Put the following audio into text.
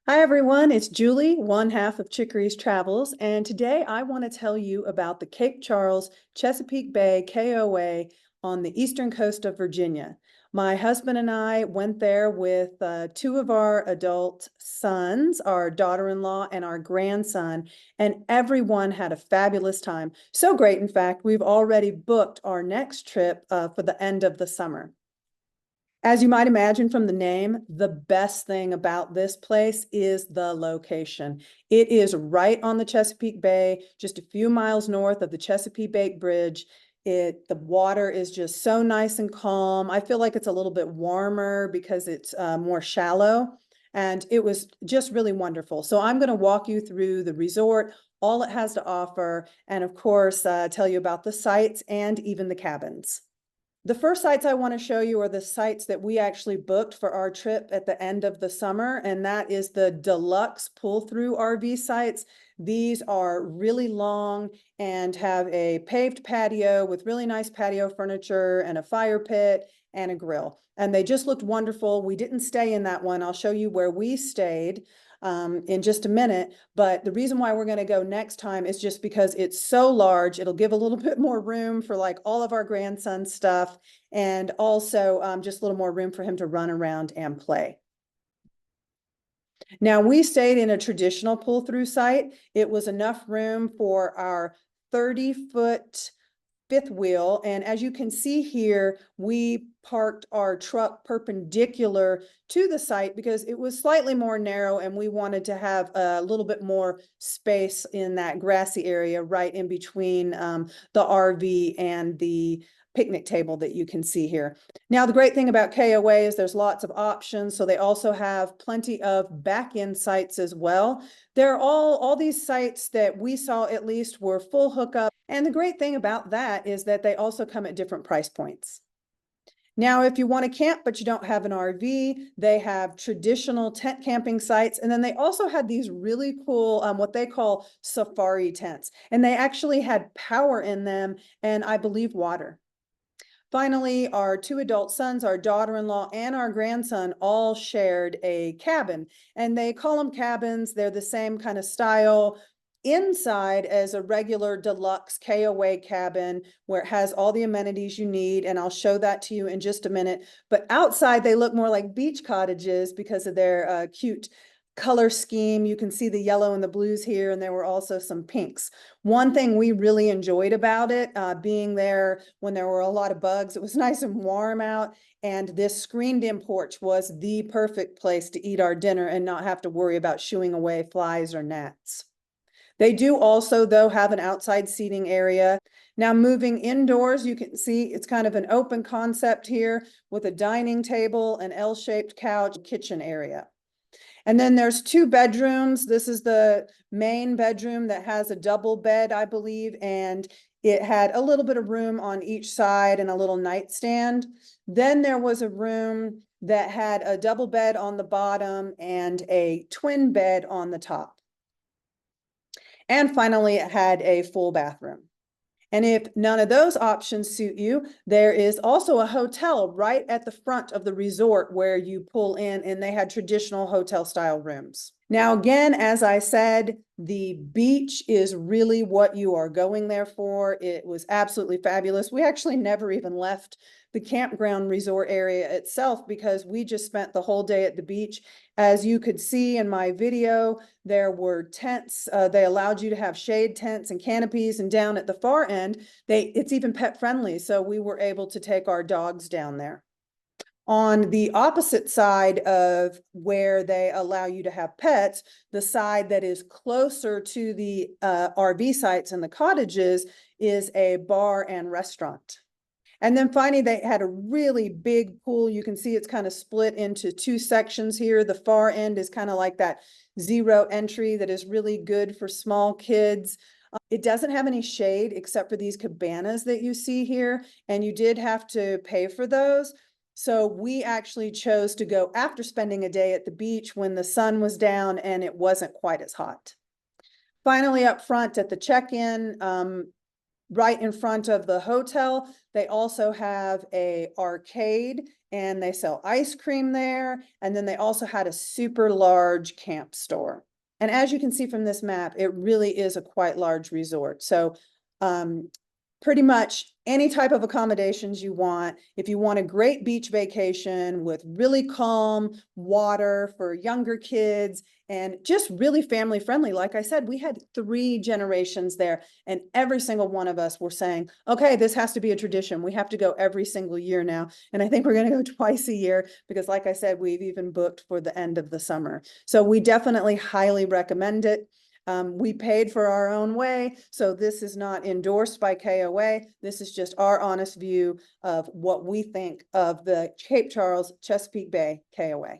Hi everyone, it's Julie, one half of Chicory's Travels, and today I want to tell you about the Cape Charles Chesapeake Bay KOA on the eastern coast of Virginia. My husband and I went there with two of our adult sons, our daughter-in-law and our grandson, and everyone had a fabulous time. So great, in fact, we've already booked our next trip for the end of the summer. As you might imagine from the name, the best thing about this place is the location. It is right on the Chesapeake Bay, just a few miles north of the Chesapeake Bay Bridge. The water is just so nice and calm. I feel like it's a little bit warmer because it's more shallow, and it was just really wonderful. So I'm going to walk you through the resort, all it has to offer, and of course, tell you about the sites and even the cabins. The first sites I want to show you are the sites that we actually booked for our trip at the end of the summer, and that is the deluxe pull-through RV sites. These are really long and have a paved patio with really nice patio furniture and a fire pit and a grill. And they just looked wonderful. We didn't stay in that one. I'll show you where we stayed in just a minute. But the reason why we're going to go next time is just because it's so large. It'll give a little bit more room for like all of our grandson's stuff, and also just a little more room for him to run around and play. Now, we stayed in a traditional pull-through site. It was enough room for our 30-foot fifth wheel. And as you can see here, we parked our truck perpendicular to the site because it was slightly more narrow and we wanted to have a little bit more space in that grassy area right in between the RV and the picnic table that you can see here. Now, the great thing about KOA is there's lots of options. So they also have plenty of back-end sites as well. They're all these sites that we saw at least were full hookup. And the great thing about that is that they also come at different price points. Now, if you want to camp, but you don't have an RV, they have traditional tent camping sites. And then they also had these really cool, what they call safari tents. And they actually had power in them and I believe water. Finally, our two adult sons, our daughter-in-law and our grandson all shared a cabin, and they call them cabins. They're the same kind of style inside as a regular deluxe KOA cabin where it has all the amenities you need. And I'll show that to you in just a minute. But outside, they look more like beach cottages because of their cute color scheme. You can see the yellow and the blues here, and there were also some pinks. One thing we really enjoyed about it, being there when there were a lot of bugs, it was nice and warm out, and this screened-in porch was the perfect place to eat our dinner and not have to worry about shooing away flies or gnats. They do also, though, have an outside seating area. Now, moving indoors, you can see it's kind of an open concept here with a dining table, an L-shaped couch, kitchen area. And then there's two bedrooms. This is the main bedroom that has a double bed, I believe, and it had a little bit of room on each side and a little nightstand. Then there was a room that had a double bed on the bottom and a twin bed on the top. And finally, it had a full bathroom. And if none of those options suit you, there is also a hotel right at the front of the resort where you pull in, and they had traditional hotel style rooms. Now, again, as I said, the beach is really what you are going there for. It was absolutely fabulous. We actually never even left the campground resort area itself because we just spent the whole day at the beach. As you could see in my video, there were tents. They allowed you to have shade tents and canopies, and down at the far end, it's even pet friendly. So we were able to take our dogs down there. On the opposite side of where they allow you to have pets, the side that is closer to the RV sites and the cottages is a bar and restaurant. And then finally, they had a really big pool. You can see it's kind of split into two sections here. The far end is kind of like that zero entry that is really good for small kids. It doesn't have any shade except for these cabanas that you see here, and you did have to pay for those. So we actually chose to go after spending a day at the beach when the sun was down and it wasn't quite as hot. Finally, up front at the check-in, right in front of the hotel, they also have a arcade and they sell ice cream there. And then they also had a super large camp store. And as you can see from this map, it really is a quite large resort. So pretty much any type of accommodations you want. If you want a great beach vacation with really calm water for younger kids and just really family friendly, like I said, we had 3 generations there, and every single one of us were saying, okay, this has to be a tradition. We have to go every single year now. And I think we're going to go twice a year because, like I said, we've even booked for the end of the summer. So we definitely highly recommend it. We paid for our own way, so this is not endorsed by KOA. This is just our honest view of what we think of the Cape Charles Chesapeake Bay KOA.